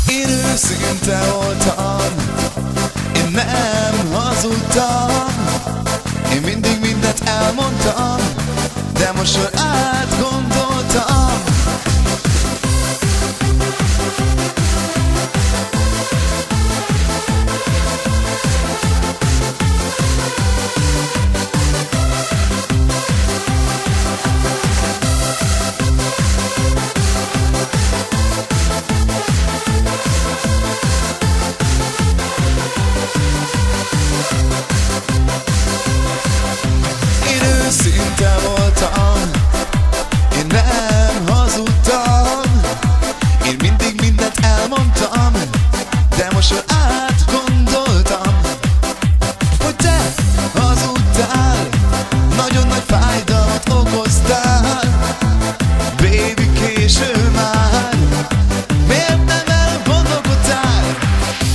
Én őszinte voltam, én nem hazudtam, én mindig mindent elmondtam, de most már átgondoltam. Őszinte voltam, én nem hazudtam, én mindig mindent elmondtam, de most már átgondoltam, hogy te hazudtál, nagyon nagy fájdalmat okoztál. Baby, késő már, miért nem elgondolkodtál?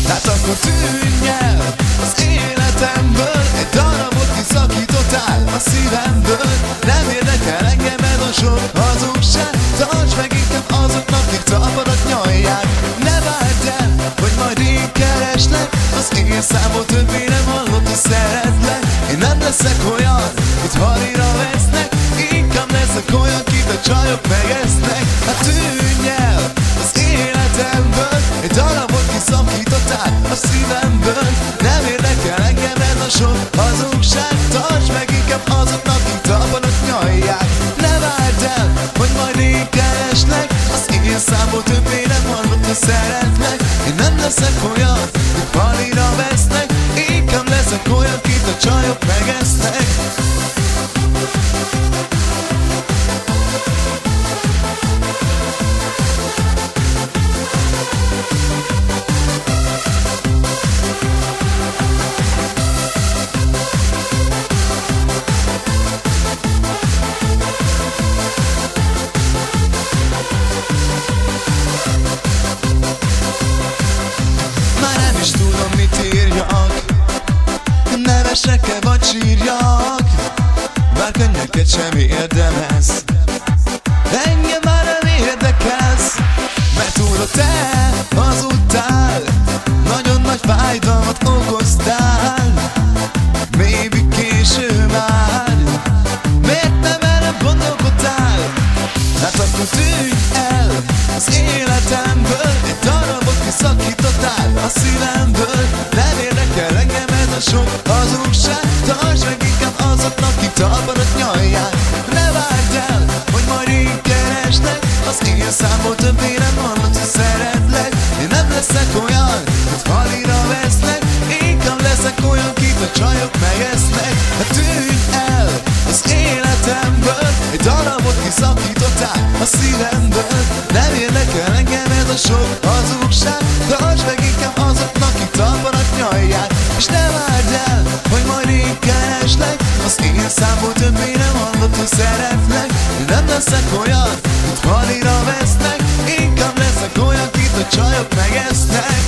Hát akkor tűnj el az életemből, egy darabot kiszakítottál a szívemből. Nem érdekel engem ez a sok hazugság, tartsd meg inkább azoknak, akik tapadat nyalják. Ne várd el, hogy majd én kereslek, az én számot többé nem hallott, hogy szeretlek. Én nem leszek olyan, itt halira vesznek, inkább leszek olyan, kit a csajok megesznek. Hát tűnj el az életemből, egy darabot kiszakítottál a szívemből. Nem érdekel engem ez a sok hazugság, tartsd meg inkább azoknak, akik tapadat nyalják. Ne várd el, hogy majd én kereslek, az én számot többé nem hallott, hogy szeretlek. Én nem leszek olyan, hogy halira vesznek, inkább leszek olyan, kit a csajok megesznek. Nevesek-e vagy sírjak, bár könnyeket sem érdemez. Engem már nem érdekelsz, mert úra te hazudtál, nagyon nagy fájdalmat okoztál. Baby, késő már, miért nem erre gondolkodtál? Hát akkor tűnj el az életemből, egy darabot kiszakítottál a szívemből. Nem érdekel engem ez a sok hazugság, tartsd meg inkább azoknak, akik tapadat nyalják. Ne várd el, hogy majd én kereslek, az én számból többé nem hallott, hogy szeretlek. Én nem leszek olyan, hogy halira vesznek, inkább leszek olyan, kit a csajok megesznek. Hát tűnj el az életemből, egy darabot kiszakítottál a szívemből. Nem érdekel engem ez a sok hazugság, tartsd meg inkább azoknak, akik tapadat nyalják. És ne várd el, hogy majd én kereslek, az én számból többé nem hallott, hogy szeretlek. Én nem leszek olyan, hogy halira vesznek, inkább leszek olyan, kit a csajok megesznek.